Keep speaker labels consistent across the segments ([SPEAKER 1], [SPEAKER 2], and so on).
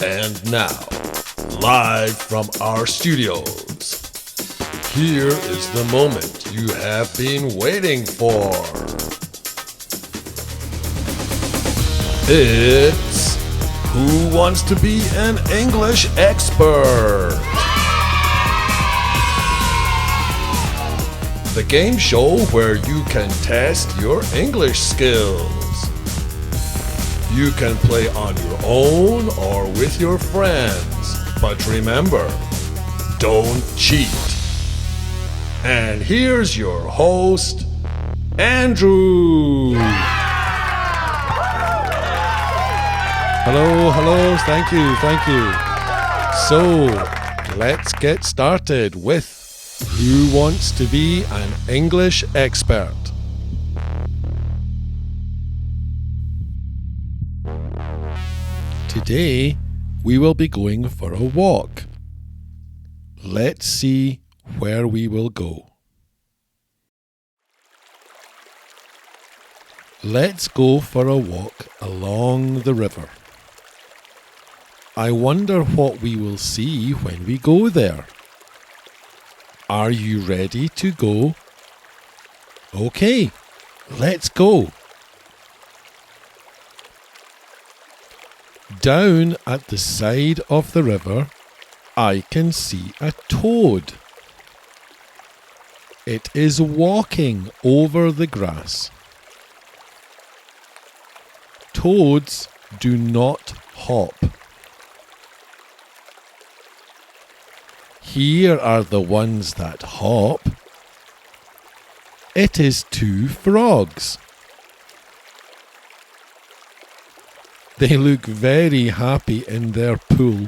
[SPEAKER 1] And now, live from our studios, here is the moment you have been waiting for. It's Who Wants to Be an English Expert? The game show where you can test your English skills. You can play on your own or with your friends, but remember, don't cheat. And here's your host, Andrew. Hello, thank you. So, let's get started with Who Wants to Be an English Expert? Today, we will be going for a walk. Let's see where we will go. Let's go for a walk along the river. I wonder what we will see when we go there. Are you ready to go? Okay, let's go. Down at the side of the river, I can see a toad. It is walking over the grass. Toads do not hop. Here are the ones that hop. It is two frogs. They look very happy in their pool.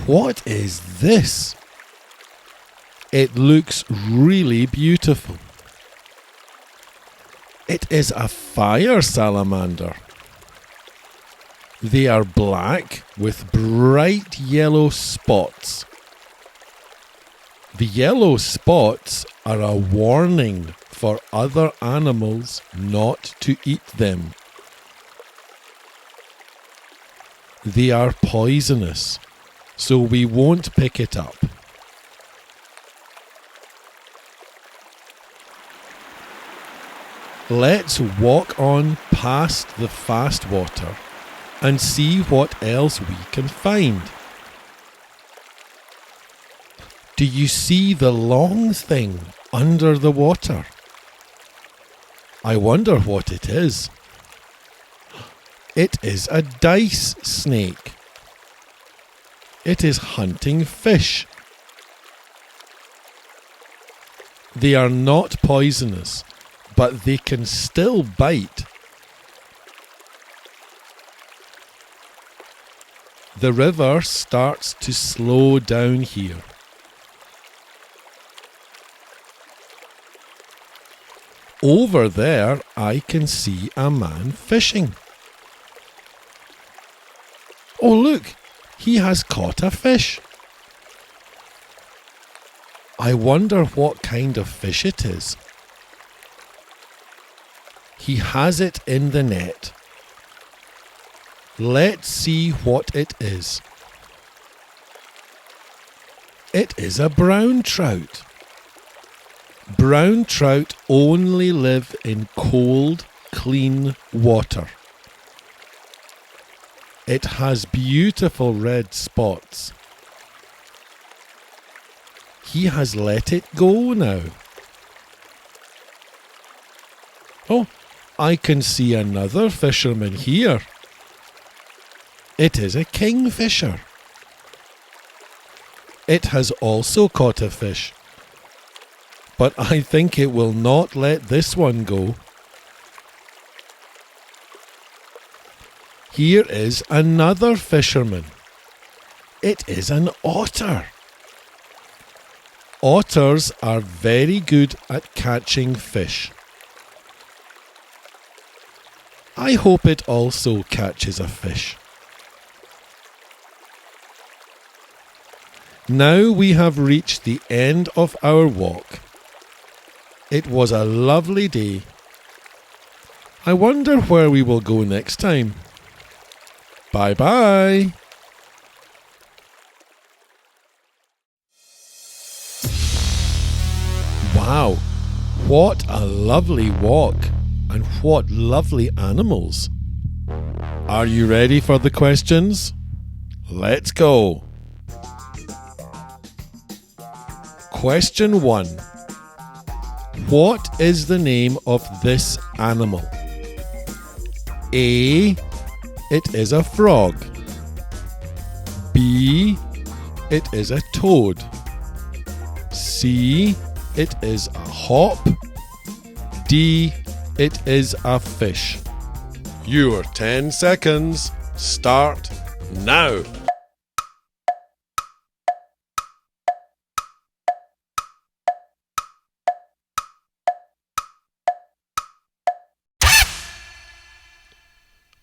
[SPEAKER 1] What is this? It looks really beautiful. It is a fire salamander. They are black with bright yellow spots. The yellow spots are a warning for other animals not to eat them. They are poisonous, so we won't pick it up. Let's walk on past the fast water and see what else we can find. Do you see the long thing under the water? I wonder what it is. It is a dice snake. It is hunting fish. They are not poisonous, but they can still bite. The river starts to slow down here. Over there, I can see a man fishing. Oh, look, he has caught a fish. I wonder what kind of fish it is. He has it in the net. Let's see what it is. It is a brown trout. Brown trout only live in cold, clean water. It has beautiful red spots. He has let it go now. Oh, I can see another fisherman here. It is a kingfisher. It has also caught a fish. But I think it will not let this one go. Here is another fisherman. It is an otter. Otters are very good at catching fish. I hope it also catches a fish. Now we have reached the end of our walk. It was a lovely day. I wonder where we will go next time. Bye-bye. Wow, what a lovely walk, and what lovely animals. Are you ready for the questions? Let's go. Question 1. What is the name of this animal? A. It is a frog. B. It is a toad. C. It is a hop. D. It is a fish. Your 10 seconds start now.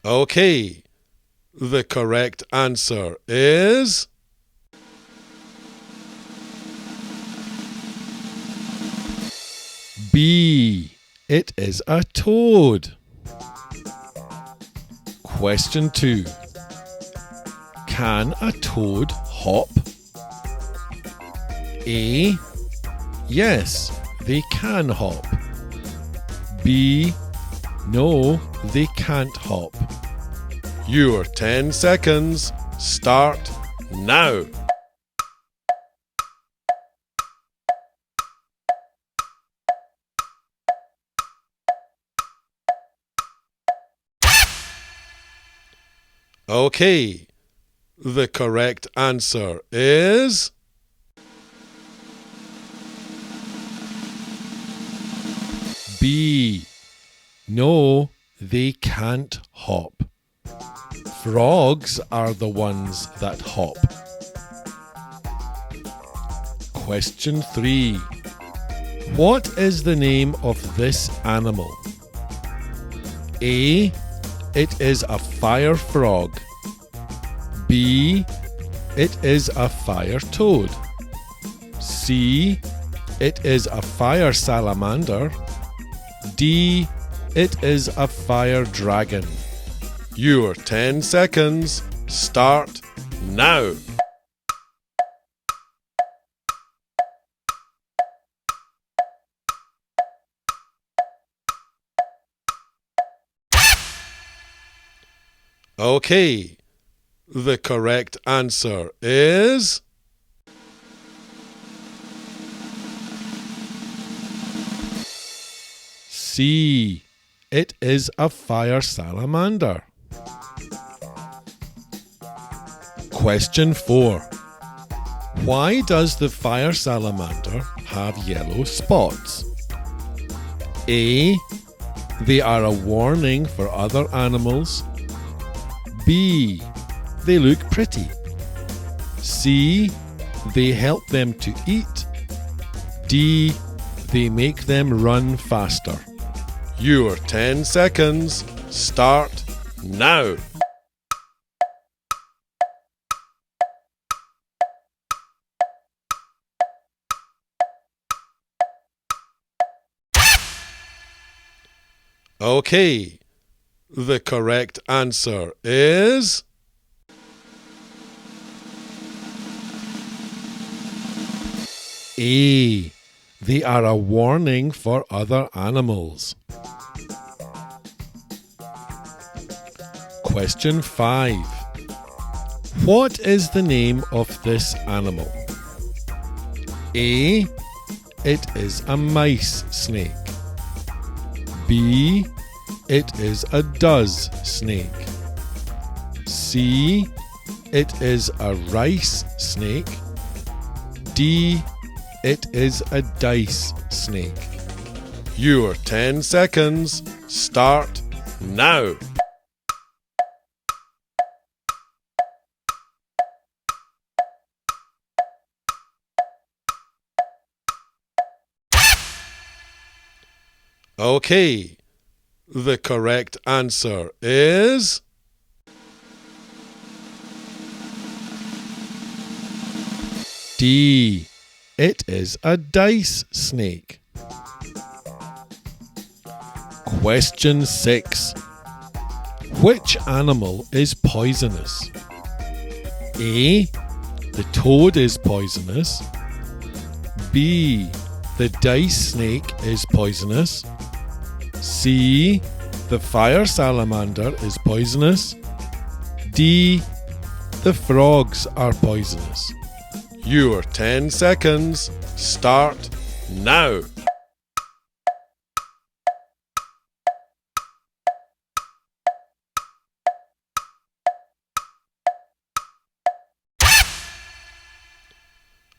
[SPEAKER 1] Okay, the correct answer is B. It is a toad. Question 2. Can a toad hop? A. Yes, they can hop. B. No, they can't hop. Your 10 seconds start now. Okay, the correct answer is B. No, they can't hop. Frogs are the ones that hop. Question 3. What is the name of this animal? A. It is a fire frog. B. It is a fire toad. C. It is a fire salamander. D. It is a fire dragon. Your 10 seconds start now. Okay, the correct answer is C. It is a fire salamander. Question 4. Why does the fire salamander have yellow spots? A. They are a warning for other animals. B. They look pretty. C. They help them to eat. D. They make them run faster. Your 10 seconds start now. Okay, the correct answer is A. They are a warning for other animals. Question 5. What is the name of this animal? A. It is a mice snake. B. It is a does snake. C. It is a rice snake. D. It is a dice snake. Your 10 seconds start now. Okay, the correct answer is D. It is a dice snake. Question 6. Which animal is poisonous? A. The toad is poisonous. B. The dice snake is poisonous. C. The fire salamander is poisonous. D. The frogs are poisonous. Your 10 seconds start now.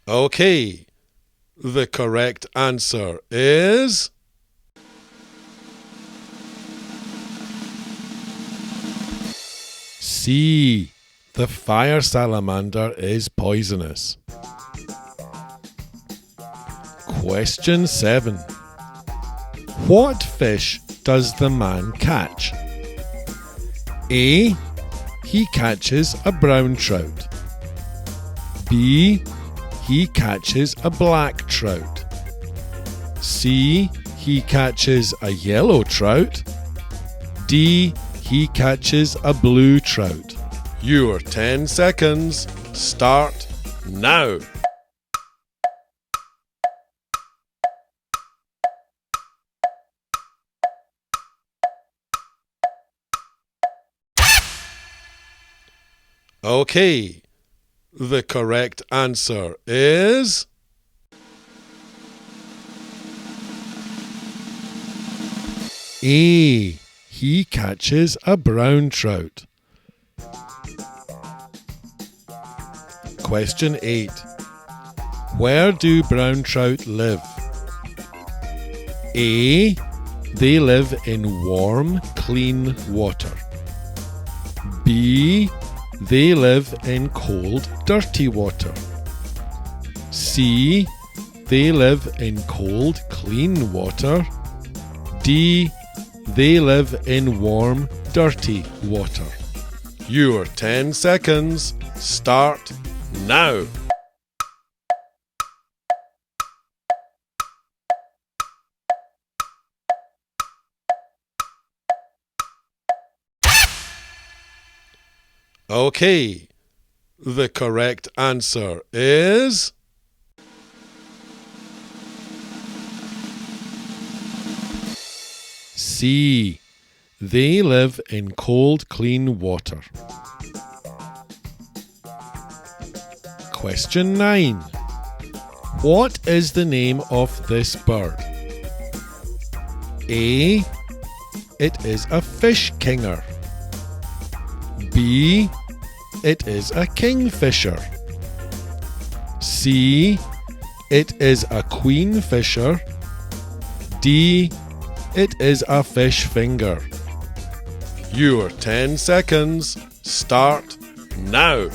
[SPEAKER 1] Okay, the correct answer is C. The fire salamander is poisonous. Question 7. What fish does the man catch? A. He catches a brown trout. B. He catches a black trout. C. He catches a yellow trout. D. He catches a blue trout. Your 10 seconds start now. Okay, the correct answer is A. He catches a brown trout. Question 8. Where do brown trout live? A. They live in warm, clean water. B. They live in cold, dirty water. C. They live in cold, clean water. D. They live in warm, dirty water. Your 10 seconds start now. Okay, the correct answer is C. They live in cold, clean water. Question 9. What is the name of this bird? A. It is a fish kinger. B. It is a kingfisher. C. It is a queenfisher. D. It is a fish finger. Your 10 seconds start now.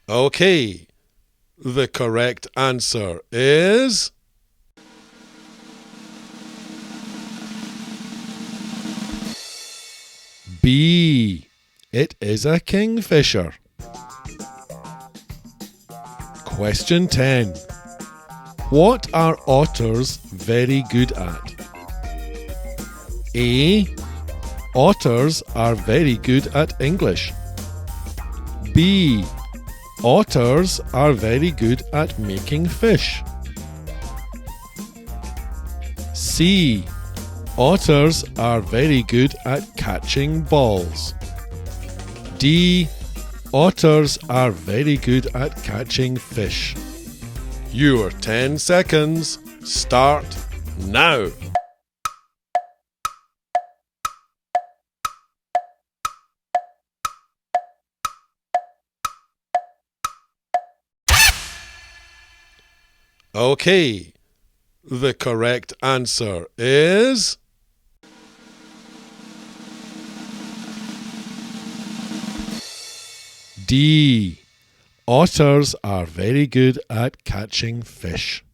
[SPEAKER 1] Okay, the correct answer is B. It is a kingfisher. Question 10. What are otters very good at? A. Otters are very good at English. B. Otters are very good at making fish. C. Otters are very good at catching balls. D. Otters are very good at catching fish. Your 10 seconds start now. Okay, the correct answer is D. Otters are very good at catching fish.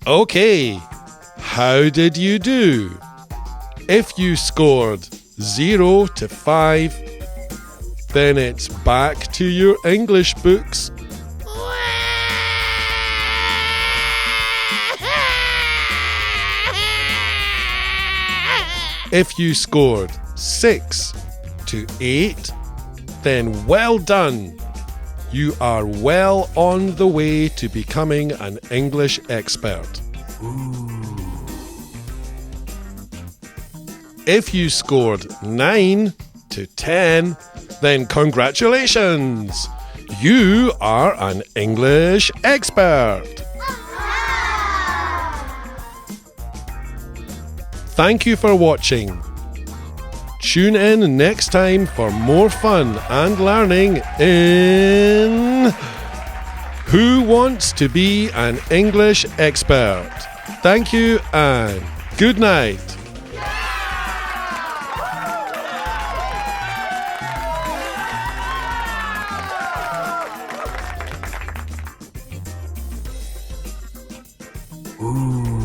[SPEAKER 1] Okay, how did you do? If you scored 0 to 5, then it's back to your English books. If you scored 6 to 8, then well done. You are well on the way to becoming an English expert. If you scored 9 to 10, then congratulations. You are an English expert. Thank you for watching. Tune in next time for more fun and learning in Who Wants to Be an English Expert? Thank you and good night.
[SPEAKER 2] Ooh.